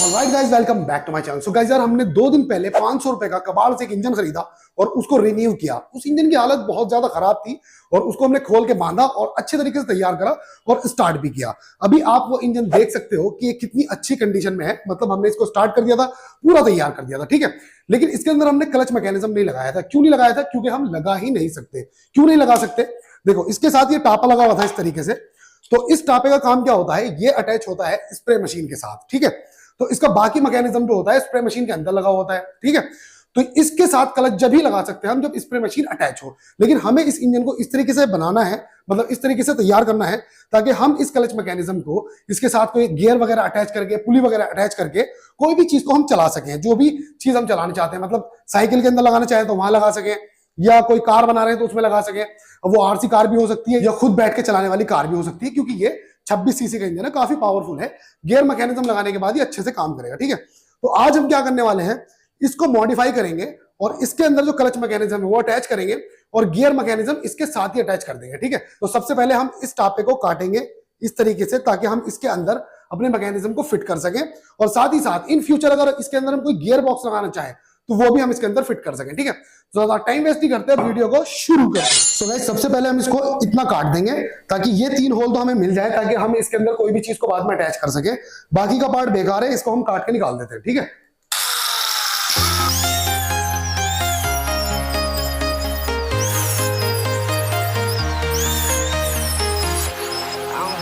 Alright guys, welcome back to my channel. So guys यार, हमने 2 दिन पहले 500 रुपए का कबाड़ से एक इंजन खरीदा और उसको रिन्यू किया। उस इंजन की हालत बहुत ज्यादा खराब थी और उसको हमने खोल के बांधा और अच्छे तरीके से तैयार करा और स्टार्ट भी किया। अभी आप वो इंजन देख सकते हो कि ये कितनी अच्छी कंडीशन में है। मतलब हमने इसको स्टार्ट कर दिया था, पूरा तैयार कर दिया था, ठीक है। लेकिन इसके अंदर हमने क्लच मैकेनिज्म नहीं लगाया था। क्यों नहीं लगाया था? क्योंकि हम लगा ही नहीं सकते। क्यों नहीं लगा सकते? देखो, इसके साथ ये टापा लगा हुआ था इस तरीके से। तो इस टापे का काम क्या होता है, ये अटैच होता है स्प्रे मशीन के साथ, ठीक है। तो इसका बाकी मैकेनिज्म जो होता है स्प्रे मशीन के अंदर लगा होता है, ठीक है। तो इसके साथ क्लच जब ही लगा सकते हैं हम जब स्प्रे मशीन अटैच हो। लेकिन हमें इस इंजन को इस तरीके से बनाना है, मतलब इस तरीके से तैयार करना है ताकि हम इस क्लच मैकेनिज्म को इसके साथ कोई गियर वगैरह अटैच करके, पुली वगैरह अटैच करके कोई भी चीज को हम चला सकें। जो भी चीज हम चलाना चाहते हैं, मतलब साइकिल के अंदर लगाना चाहे तो वहां लगा सकें, या कोई कार बना रहे हैं तो उसमें लगा सके। वो आरसी कार भी हो सकती है या खुद बैठ के चलाने वाली कार भी हो सकती है, क्योंकि ये 26 सीसी का इंजन है, काफी पावरफुल है। गियर मैकेनिज्म लगाने के बाद ये अच्छे से काम करेगा, ठीक है। तो आज हम क्या करने वाले हैं, इसको मॉडिफाई करेंगे और इसके अंदर जो क्लच मैकेनिज्म है वो अटैच करेंगे और गियर मैकेनिज्म इसके साथ ही अटैच कर देंगे, ठीक है। तो सबसे पहले हम इस टापे को काटेंगे इस तरीके से ताकि हम इसके अंदर अपने मैकेनिज्म को फिट कर सकें और साथ ही साथ इन फ्यूचर अगर इसके अंदर हम कोई गियर बॉक्स लगाना चाहें तो वो भी हम इसके अंदर फिट कर सकें, ठीक है। तो ज्यादा टाइम वेस्ट नहीं करते, वीडियो को शुरू करते हैं। सो गाइस, सबसे पहले हम इसको इतना काट देंगे ताकि ये 3 होल तो हमें मिल जाए, ताकि हम इसके अंदर कोई भी चीज को बाद में अटैच कर सके। बाकी का पार्ट बेकार है, इसको हम काट के निकाल देते हैं, ठीक है।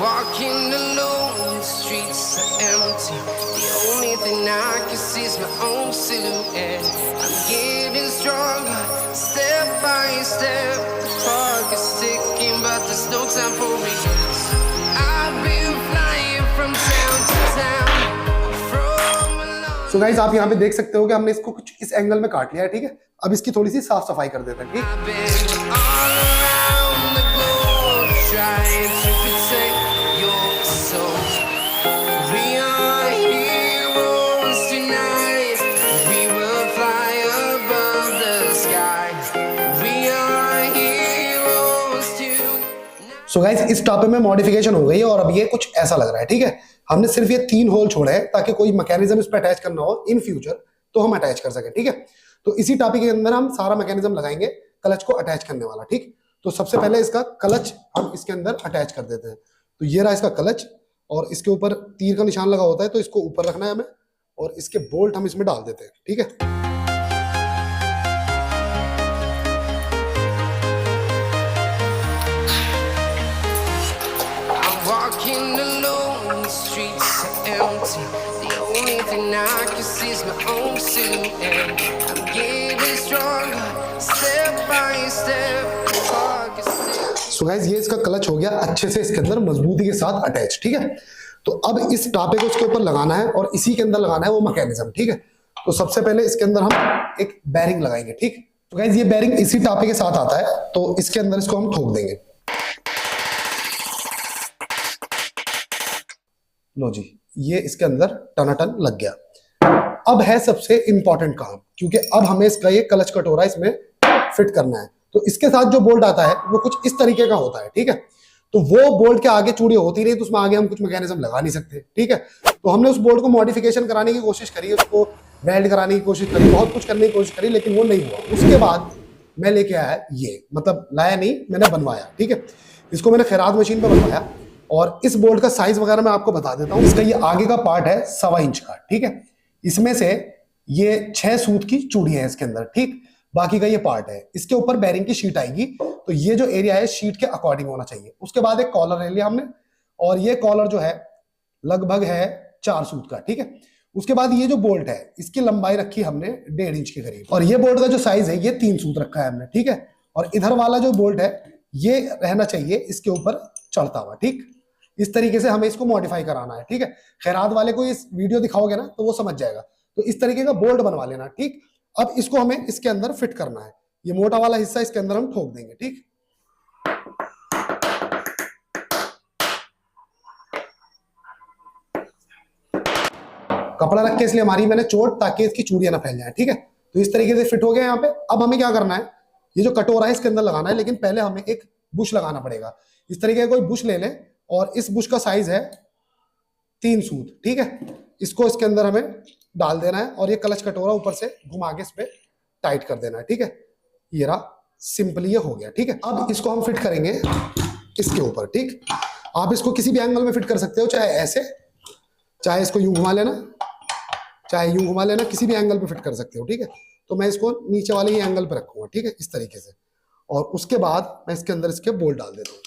Walking alone, the streets are empty. The only thing I can see is my own silhouette. I'm getting stronger, step by step. The clock is ticking, but there's no time for regrets. I've been flying from town to town, from alone. So guys, आप यहाँ पे देख सकते हो कि हमने इसको कुछ इस एंगल में काट लिया है, ठीक है। अब इसकी थोड़ी सी साफ सफाई कर देते हैं, ठीक। I've been all around the globe trying to protect your soul. We are heroes tonight. We will fly above the sky. We are heroes tonight. So guys, इस टापे में मॉडिफिकेशन हो गई है और अब ये कुछ ऐसा लग रहा है, ठीक है। हमने सिर्फ ये 3 होल छोड़े हैं ताकि कोई मैकेनिज्म इस पर अटैच करना हो इन फ्यूचर तो हम अटैच कर सके, ठीक है। तो इसी टापे के अंदर हम सारा मैकेनिज्म लगाएंगे क्लच को अटैच करने वाला, ठीक। तो सबसे पहले इसका क्लच हम इसके अंदर अटैच कर देते हैं। तो ये रहा इसका क्लच और इसके ऊपर तीर का निशान लगा होता है, तो इसको ऊपर रखना है हमें और इसके बोल्ट हम इसमें डाल देते हैं, ठीक है। I'm walking alone, the streets are empty. The only thing I can see is my own silhouette. I'm getting stronger, step by step. The clock is ticking. So guys, ये इसका क्लच हो गया अच्छे से इसके अंदर मजबूती के साथ अटैच, ठीक है। तो अब इस टापे को इसके ऊपर लगाना है और इसी के अंदर लगाना है वो मैकेनिज्म, ठीक है। तो सबसे पहले इसके अंदर हम एक बेरिंग लगाएंगे, ठीक। तो गाइस, ये बेरिंग इसी टापे के साथ आता है, तो इसके अंदर इसको हम ठोक देंगे। लो जी, ये इसके अंदर टनाटन लग गया। अब है सबसे इंपॉर्टेंट काम, क्योंकि अब हमें इसका ये क्लच कटोरा इसमें फिट करना है। तो इसके साथ जो बोल्ट आता है वो कुछ इस तरीके का होता है, ठीक है। तो वो बोल्ट के आगे चूड़ी होती नहीं, तो उसमें आगे हम कुछ मैकेनिज्म लगा नहीं सकते, ठीक है। तो हमने उस बोल्ट को मॉडिफिकेशन कराने की कोशिश करी, उसको वेल्ड कराने की कोशिश करी, बहुत कुछ करने की कोशिश करी, लेकिन वो नहीं हुआ। उसके बाद मैं लेके आया ये, मतलब लाया नहीं, मैंने बनवाया, ठीक है। इसको मैंने खैरात मशीन पर बनवाया और इस बोल्ट का साइज वगैरह मैं आपको बता देता हूँ। इसका ये आगे का पार्ट है 1.25 इंच का, ठीक है। इसमें से ये 6 सूत की चूड़ी है इसके अंदर, ठीक। बाकी का ये पार्ट है, इसके ऊपर बेरिंग की शीट आएगी। तो ये जो एरिया है शीट के अकॉर्डिंग होना चाहिए। उसके बाद एक कॉलर ले लिया हमने और ये कॉलर जो है लगभग है 4 सूत का, ठीक है। उसके बाद ये जो बोल्ट है इसकी लंबाई रखी हमने 1.5 इंच के करीब और ये बोल्ट का जो साइज है ये 3 सूत रखा है हमने, ठीक है। और इधर वाला जो बोल्ट है ये रहना चाहिए इसके ऊपर चढ़ता हुआ, ठीक। इस तरीके से हमें इसको मॉडिफाई कराना है, ठीक है। खैरात वाले को इस वीडियो दिखाओगे ना तो वो समझ जाएगा। तो इस तरीके का बोल्ट बनवा लेना, ठीक। अब इसको हमें इसके अंदर फिट करना है। ये मोटा वाला हिस्सा इसके अंदर हम ठोक देंगे, ठीक। कपड़ा रख के इसलिए मारी मैंने चोट ताकि इसकी चूड़ियां ना फैल जाए, ठीक है। तो इस तरीके से फिट हो गया यहाँ पे। अब हमें क्या करना है, ये जो कटोरा है इसके अंदर लगाना है, लेकिन पहले हमें एक बुश लगाना पड़ेगा। इस तरीके का कोई बुश ले लें और इस बुश का साइज है 3 सूत, ठीक है। इसको इसके अंदर हमें डाल देना है और ये क्लच कटोरा ऊपर से घुमा के इस पे टाइट कर देना है, ठीक है। ये रहा, सिंपली ये हो गया, ठीक है। अब इसको हम फिट करेंगे इसके ऊपर, ठीक। आप इसको किसी भी एंगल में फिट कर सकते हो, चाहे ऐसे, चाहे इसको यूं घुमा लेना, चाहे यूं घुमा लेना, किसी भी एंगल पे फिट कर सकते हो, ठीक है। तो मैं इसको नीचे वाले ही एंगल पे रखूंगा, ठीक है, इस तरीके से। और उसके बाद मैं इसके अंदर इसके बोल्ट डाल देता हूँ।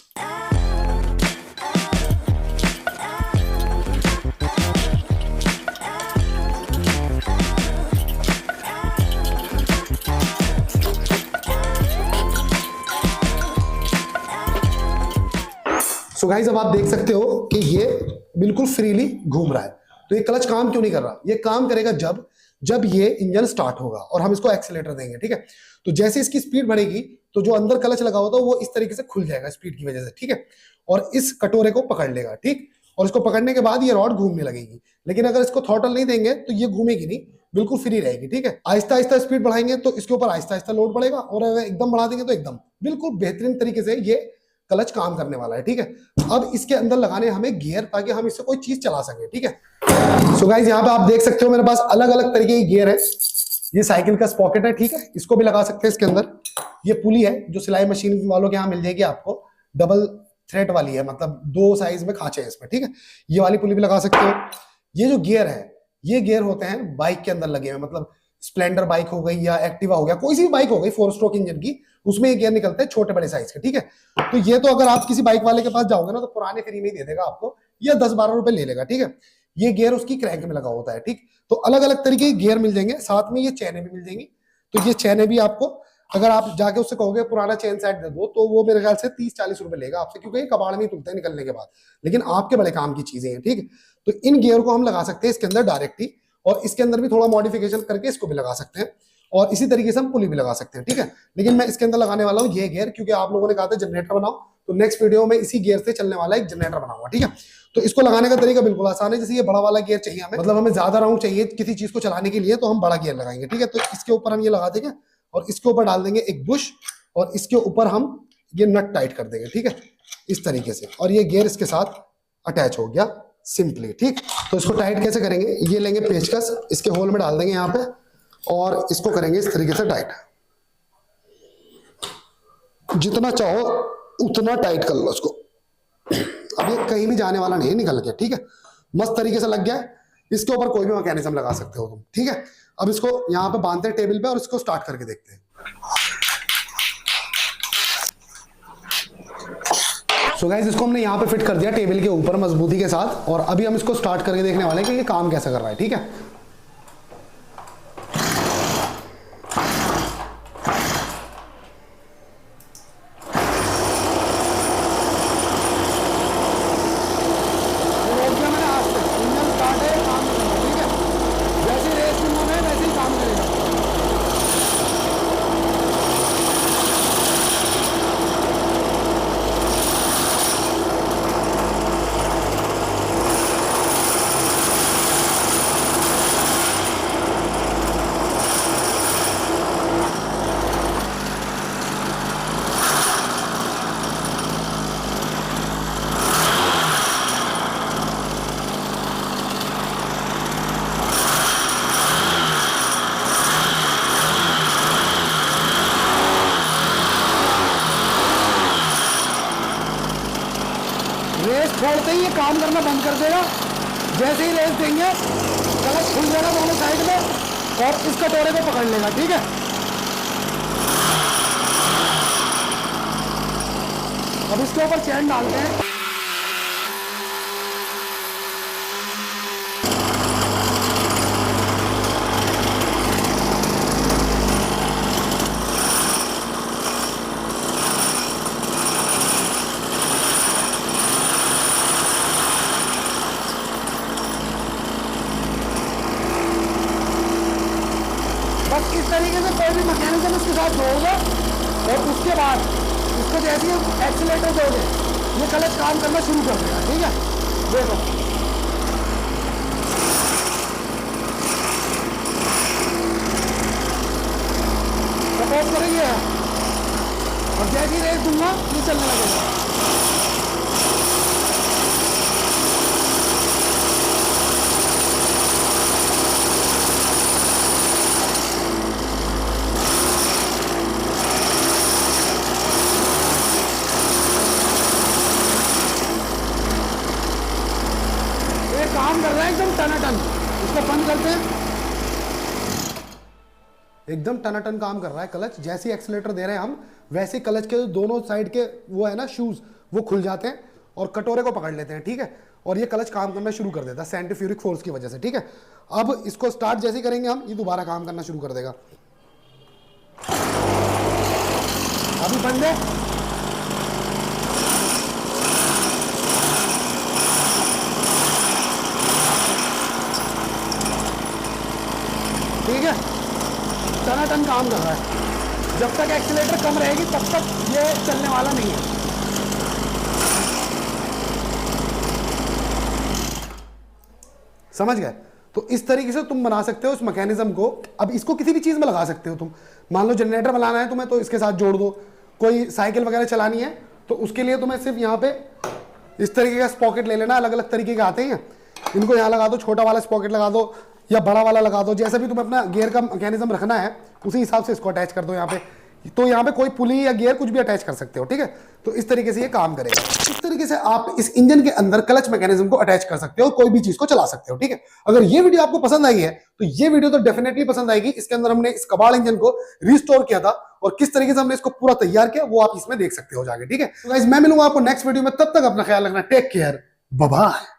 सो गाइस, अब आप देख सकते हो कि ये बिल्कुल फ्रीली घूम रहा है। तो ये क्लच काम क्यों नहीं कर रहा? ये काम करेगा जब ये इंजन स्टार्ट होगा और हम इसको एक्सीलेटर देंगे, ठीक है। तो जैसे इसकी स्पीड बढ़ेगी तो जो अंदर क्लच लगा होता है वो इस तरीके से खुल जाएगा स्पीड की वजह से, ठीक है। और इस कटोरे को पकड़ लेगा, ठीक। और इसको पकड़ने के बाद ये रॉड घूमने लगेगी। लेकिन अगर इसको थ्रॉटल नहीं देंगे तो ये घूमेगी नहीं, बिल्कुल फ्री रहेगी, ठीक है। आहिस्ता आहिस्ता स्पीड बढ़ाएंगे तो इसके ऊपर आहिस्ता आहिस्ता लोड पड़ेगा, और अगर एकदम बढ़ा देंगे तो एकदम बिल्कुल बेहतरीन तरीके से ये क्लच काम करने वाला है, ठीक है। अब इसके अंदर लगाने हमें गियर, ताकि हम इससे कोई चीज चला सके, ठीक है। सो गाइस, यहाँ पे आप देख सकते हो मेरे पास अलग अलग तरीके के गियर है। ये साइकिल का स्पॉकेट है, ठीक है, इसको भी लगा सकते हैं इसके अंदर। ये पुली है जो सिलाई मशीन वालों के यहाँ मिल जाएगी आपको, डबल थ्रेड वाली है, मतलब 2 साइज में खांचे हैं इसमें, ठीक है। ये वाली पुली भी लगा सकते हो। ये जो गियर है, ये गियर होते हैं बाइक के अंदर लगे हुए, मतलब स्प्लेंडर बाइक हो गई या एक्टिवा हो गया, कोई सी भी बाइक हो गई 4 स्ट्रोक इंजन की, उसमें ये गियर निकलते हैं छोटे बड़े साइज के, ठीक है। तो ये तो अगर आप किसी बाइक वाले के पास जाओगे ना तो पुराने फ्री में ही दे देगा आपको, या 10-12 रुपए ले लेगा, ठीक है। ये गियर उसकी क्रैंक में लगा होता है, ठीक। तो अलग अलग तरीके के गियर मिल जाएंगे, साथ में ये चैनें भी मिल जाएंगी। तो ये चैनें भी आपको, अगर आप जाके उससे कहोगे पुराना चेन सेट दे दो, तो वो मेरे ख्याल से 30-40 रुपए लेगा आपसे, क्योंकि ये कबाड़ में ही तुलते हैं निकलने के बाद। लेकिन आपके बड़े काम की चीजें हैं, ठीक। तो इन गियर को हम लगा सकते हैं इसके अंदर डायरेक्ट ही, और इसके अंदर भी थोड़ा मॉडिफिकेशन करके इसको भी लगा सकते हैं, और इसी तरीके से हम पुली भी लगा सकते हैं, ठीक है। लेकिन मैं इसके अंदर लगाने वाला हूँ ये गियर, क्योंकि आप लोगों ने कहा था जनरेटर बनाओ, तो नेक्स्ट वीडियो में इसी गियर से चलने वाला एक जनरेटर बनाऊंगा, ठीक है। तो इसको लगाने का तरीका बिल्कुल आसान है। जैसे ये बड़ा वाला गियर चाहिए हमें, मतलब हमें ज्यादा राउंड चाहिए किसी चीज को चलाने के लिए, तो हम बड़ा गियर लगाएंगे, ठीक है। तो इसके ऊपर हम ये लगा देंगे और इसके ऊपर डाल देंगे एक बुश, और इसके ऊपर हम ये नट टाइट कर देंगे, ठीक है, इस तरीके से। और ये गियर इसके साथ अटैच हो गया सिंपली, ठीक। तो इसको टाइट कैसे करेंगे? ये लेंगे पेचकस, इसके होल में डाल देंगे यहाँ पे, और इसको करेंगे इस तरीके से टाइट। जितना चाहो उतना टाइट कर लो इसको। अब ये कहीं भी जाने वाला नहीं है निकल के, ठीक है। मस्त तरीके से लग गया है। इसके ऊपर कोई भी मैकेनिज्म लगा सकते हो तुम, ठीक है। अब इसको यहाँ पे बांधते हैं टेबल पे, और इसको स्टार्ट करके देखते हैं। सो गाइस, इसको हमने यहाँ पे फिट कर दिया टेबल के ऊपर मजबूती के साथ, और अभी हम इसको स्टार्ट करके देखने वाले हैं कि ये काम कैसा कर रहा है, ठीक है। रेस छोड़ते ही ये काम करना बंद कर देगा। जैसे ही रेस देंगे क्लच खुल जाएगा दोनों साइड में, और इस कटोरे को पकड़ लेगा, ठीक है। अब इसके ऊपर चैन डालते हैं। बस इस तरीके से कोई भी मैकेनिज्म इसके साथ जोड़ दो, और उसके बाद इसको जैसे ही एक्सीलेटर दोगे ये क्लच काम करना शुरू कर देगा, ठीक है। देखो, सपोर्ट करेंगे और जैसे ही रेस दूंगा ये चलने लगेगा। काम कर रहा है एकदम टनाटन। इसको बंद करते हैं। एकदम टनाटन काम कर रहा है क्लच। जैसे ही एक्सीलेटर दे रहे हैं हम, वैसे ही क्लच के दोनों साइड के वो है ना शूज, वो खुल जाते हैं और कटोरे को पकड़ लेते हैं, ठीक है। और ये क्लच काम करना शुरू कर देता है सेंट्रीफ्यूगिक फोर्स की वजह से, ठीक है। अब इसको स्टार्ट जैसे ही करेंगे हम, ये दोबारा काम करना शुरू कर देगा। अभी बंद है। ठीक है, टनाटन काम कर रहा है। जब तक एक्सीलेटर कम रहेगी तब तक ये चलने वाला नहीं है। समझ गए? तो इस तरीके से तुम बना सकते हो इस मैकेनिज्म को। अब इसको किसी भी चीज में लगा सकते हो तुम। मान लो जनरेटर बनाना है तुम्हें, तो इसके साथ जोड़ दो। कोई साइकिल वगैरह चलानी है तो उसके लिए तुम्हें सिर्फ यहाँ पे इस तरीके का स्पॉकेट ले लेना। अलग अलग तरीके के आते हैं, इनको यहाँ लगा दो, छोटा वाला स्पॉकेट लगा दो या बड़ा वाला लगा दो। जैसे भी तुम्हें अपना गियर का मैकेनिज्म रखना है उसी हिसाब से इसको अटैच कर दो यहाँ पे। तो यहाँ पे कोई पुली या गियर कुछ भी अटैच कर सकते हो, ठीक है। तो इस तरीके से ये काम करेगा। इस तरीके से आप इस इंजन के अंदर क्लच मैकेनिज्म को अटैच कर सकते हो, कोई भी चीज को चला सकते हो, ठीक है। अगर ये वीडियो आपको पसंद आई है तो ये वीडियो तो डेफिनेटली पसंद आएगी। इसके अंदर हमने इस कबाड़ इंजन को रिस्टोर किया था और किस तरीके से हमने इसको पूरा तैयार किया वो आप इसमें देख सकते हो जाके, ठीक है। तो गाइस मैं मिलूंगा आपको नेक्स्ट वीडियो में, तब तक अपना ख्याल रखना। Take care, bye bye.